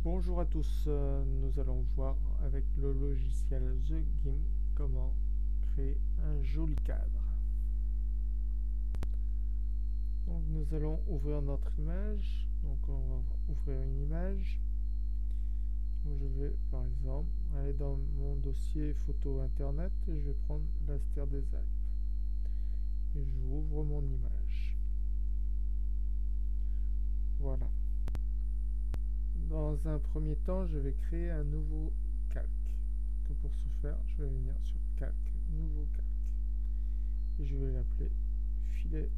Bonjour à tous, nous allons voir avec le logiciel The GIMP comment créer un joli cadre. Donc nous allons ouvrir notre image, donc on va ouvrir une image. Donc je vais par exemple aller dans mon dossier photo internet et je vais prendre l'Astère des Alpes. Et j'ouvre mon image. Voilà. Dans un premier temps, je vais créer un nouveau calque. Donc pour ce faire, je vais venir sur calque, nouveau calque. Et je vais l'appeler filet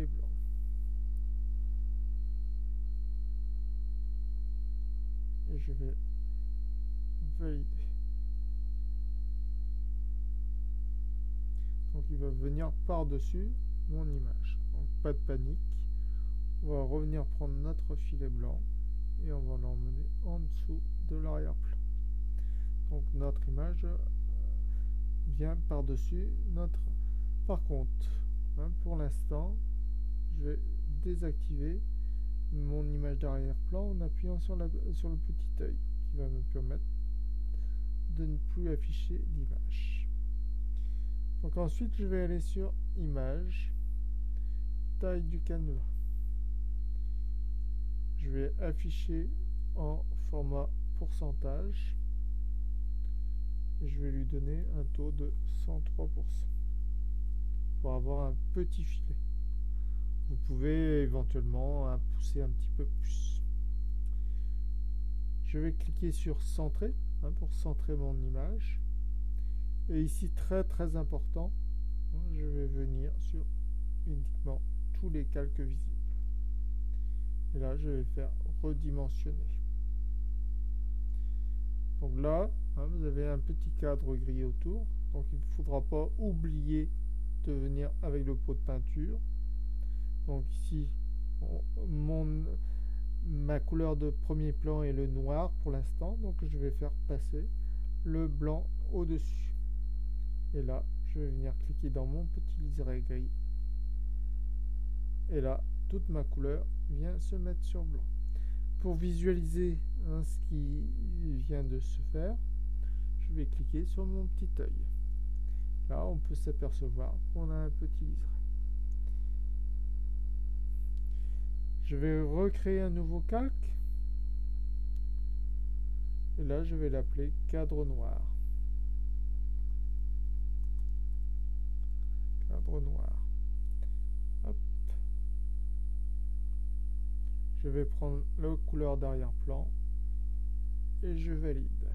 blanc. Et je vais valider. Donc il va venir par-dessus mon image. Donc pas de panique. On va revenir prendre notre filet blanc et on va l'emmener en dessous de l'arrière-plan. Donc notre image vient par-dessus notre... Par contre, pour l'instant, je vais désactiver mon image d'arrière-plan en appuyant sur le petit œil qui va me permettre de ne plus afficher l'image. Donc ensuite, je vais aller sur Image, taille du canevas. Je vais afficher en format pourcentage et je vais lui donner un taux de 103% pour avoir un petit filet. Vous pouvez éventuellement pousser un petit peu plus. Je vais cliquer sur centrer pour centrer mon image. Et ici, très important, je vais venir sur uniquement tous les calques visibles. Et là, je vais faire redimensionner. Donc là, vous avez un petit cadre gris autour. Donc il ne faudra pas oublier de venir avec le pot de peinture. Donc ici, ma couleur de premier plan est le noir pour l'instant. Donc je vais faire passer le blanc au-dessus. Et là, je vais venir cliquer dans mon petit liseré gris. Et là, toute ma couleur vient se mettre sur blanc. Pour visualiser ce qui vient de se faire, je vais cliquer sur mon petit œil. Là, on peut s'apercevoir qu'on a un petit liseré. Je vais recréer un nouveau calque. Et là, je vais l'appeler cadre noir. Cadre noir. Hop. Je vais prendre la couleur d'arrière-plan et je valide.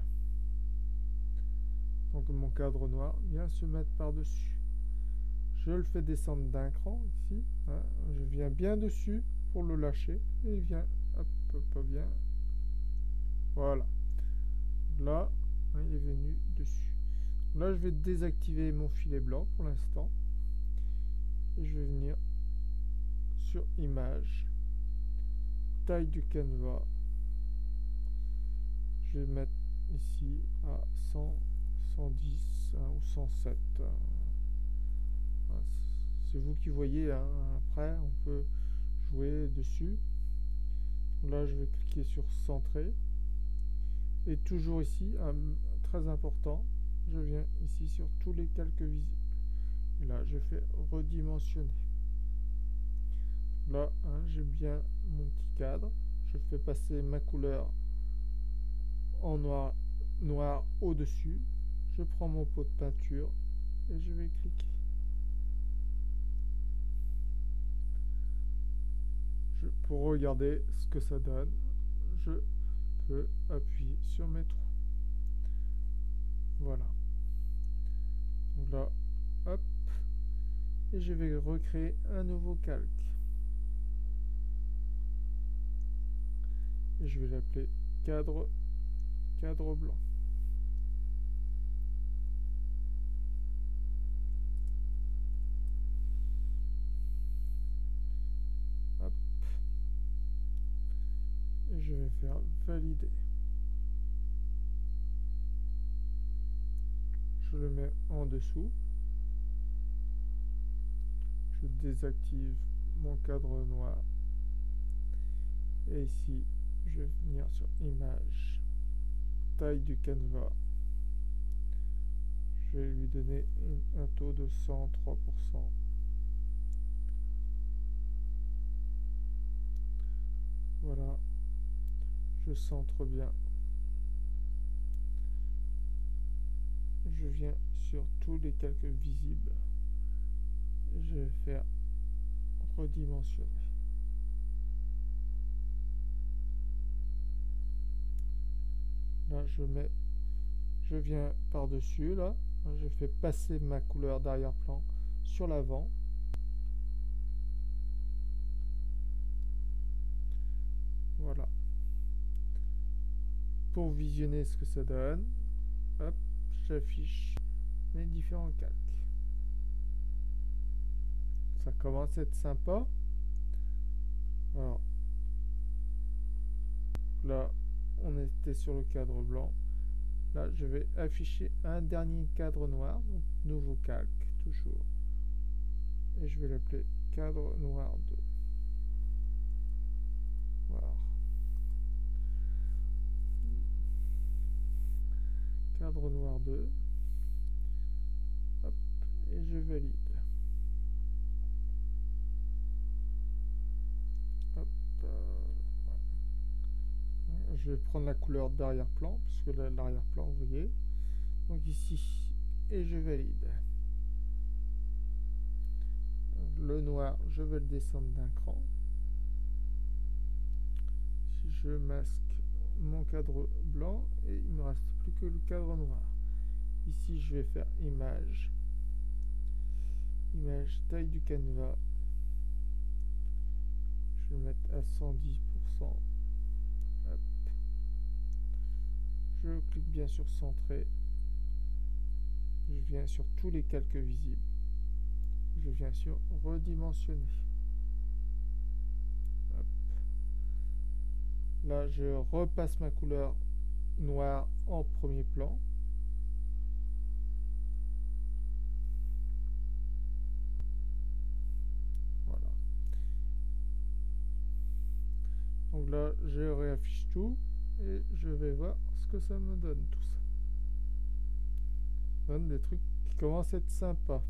Donc mon cadre noir vient se mettre par-dessus. Je le fais descendre d'un cran ici. Je viens bien dessus pour le lâcher et il vient pas bien. Voilà. Là, il est venu dessus. Là, je vais désactiver mon filet blanc pour l'instant. Et je vais venir sur Image, taille du canevas. Je vais mettre ici à 100, 110 ou 107. C'est vous qui voyez. Après, on peut jouer dessus. Là, je vais cliquer sur Centrer. Et toujours ici, très important, je viens ici sur tous les calques visibles. Et là, je fais redimensionner. Là, j'ai bien mon petit cadre. Je fais passer ma couleur en noir au-dessus. Je prends mon pot de peinture et je vais cliquer. Pour regarder ce que ça donne, je peux appuyer sur mes trous. Voilà. Donc là, hop. Et je vais recréer un nouveau calque. Et je vais l'appeler cadre blanc. Hop. Et je vais faire valider. Je le mets en dessous. Je désactive mon cadre noir. Et ici, je vais venir sur image, taille du canevas, je vais lui donner un taux de 103%. Voilà, je centre bien. Je viens sur tous les calques visibles. Je vais faire redimensionner. Là, je viens par-dessus, là. Je fais passer ma couleur d'arrière-plan sur l'avant. Voilà. Pour visionner ce que ça donne, hop, j'affiche mes différents calques. Ça commence à être sympa. Alors, là, on était sur le cadre blanc. Là, je vais afficher un dernier cadre noir, donc nouveau calque, toujours. Et je vais l'appeler cadre noir 2. Voilà. Cadre noir 2. Hop, et je valide. Hop, je vais prendre la couleur d'arrière-plan, parce que l'arrière-plan, vous voyez. Donc ici, et je valide. Le noir, je vais le descendre d'un cran. Si je masque mon cadre blanc, et il ne me reste plus que le cadre noir. Ici, je vais faire image. Image, taille du canevas. Je vais le mettre à 110%. Hop. Je clique bien sur centrer. Je viens sur tous les calques visibles. Je viens sur redimensionner. Hop. Là, je repasse ma couleur noire en premier plan. Voilà. Donc là, je réaffiche tout et je vais voir ce que ça me donne tout ça. Ça donne des trucs qui commencent à être sympas.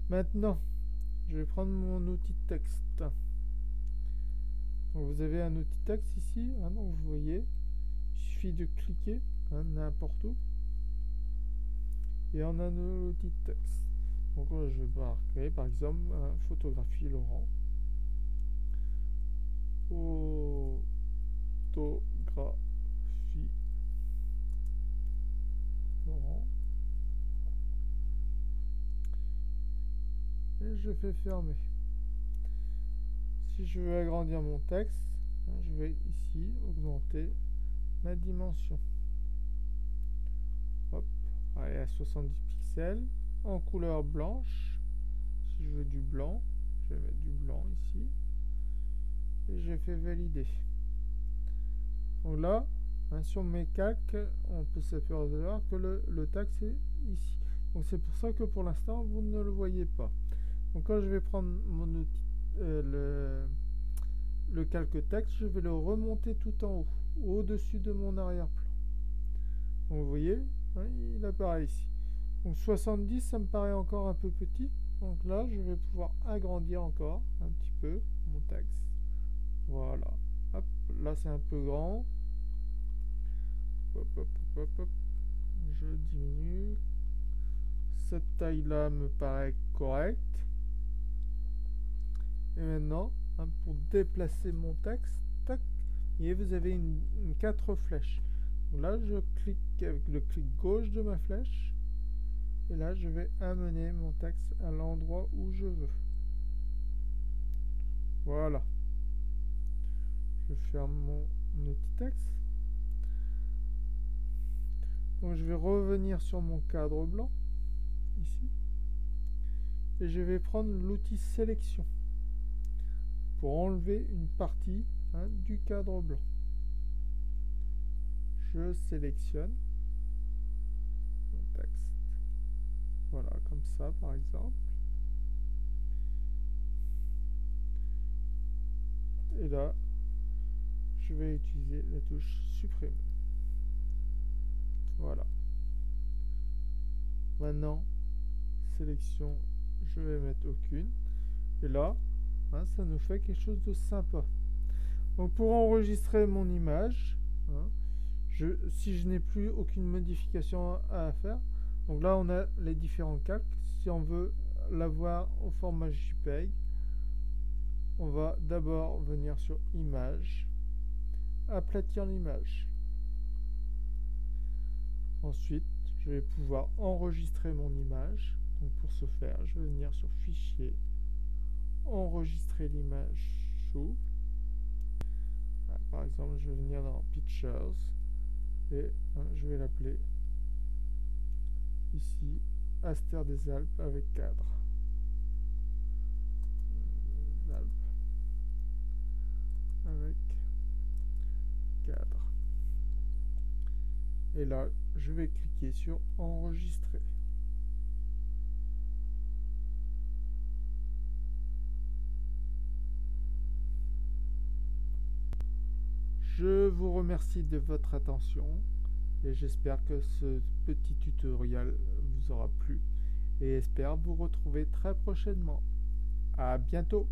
Maintenant, je vais prendre mon outil de texte. Donc vous avez un outil de texte ici, hein, donc vous voyez, il suffit de cliquer n'importe où et on a un outil de texte. Donc là, je vais marquer par exemple photographie Laurent. Photographie Laurent. Et je fais fermer. Si je veux agrandir mon texte, je vais ici augmenter ma dimension. Hop, allez à 70 pixels en couleur blanche. Si je veux du blanc, je vais mettre du blanc ici et je fais valider. Donc là, sur mes calques, on peut s'apercevoir que le texte est ici. Donc c'est pour ça que pour l'instant vous ne le voyez pas. Donc quand je vais prendre mon outil, le calque texte, je vais le remonter tout en haut, au-dessus de mon arrière-plan. Donc vous voyez, hein, il apparaît ici. Donc 70, ça me paraît encore un peu petit. Donc là, je vais pouvoir agrandir encore un petit peu mon texte. Voilà. Hop, là c'est un peu grand. Hop, hop, hop, hop. Je diminue. Cette taille-là me paraît correcte. Et maintenant, pour déplacer mon texte, tac, et vous avez une 4 flèches. Donc là, je clique avec le clic gauche de ma flèche. Et là, je vais amener mon texte à l'endroit où je veux. Voilà. Je ferme mon outil texte. Donc je vais revenir sur mon cadre blanc, ici. Et je vais prendre l'outil sélection pour enlever une partie du cadre blanc. Je sélectionne mon texte. Voilà, comme ça par exemple. Et là, je vais utiliser la touche supprimer. Voilà. Maintenant, sélection, je vais mettre aucune. Et là, hein, ça nous fait quelque chose de sympa. Donc pour enregistrer mon image, hein, si je n'ai plus aucune modification à faire, donc là on a les différents calques. Si on veut l'avoir au format JPEG, on va d'abord venir sur Image, aplatir l'image. Ensuite, je vais pouvoir enregistrer mon image. Donc pour ce faire, je vais venir sur Fichier, enregistrer l'image sous. Par exemple, je vais venir dans Pictures et je vais l'appeler ici Astère des Alpes avec cadre. Les Alpes avec cadre. Et là, je vais cliquer sur Enregistrer. Je vous remercie de votre attention et j'espère que ce petit tutoriel vous aura plu et espère vous retrouver très prochainement. À bientôt!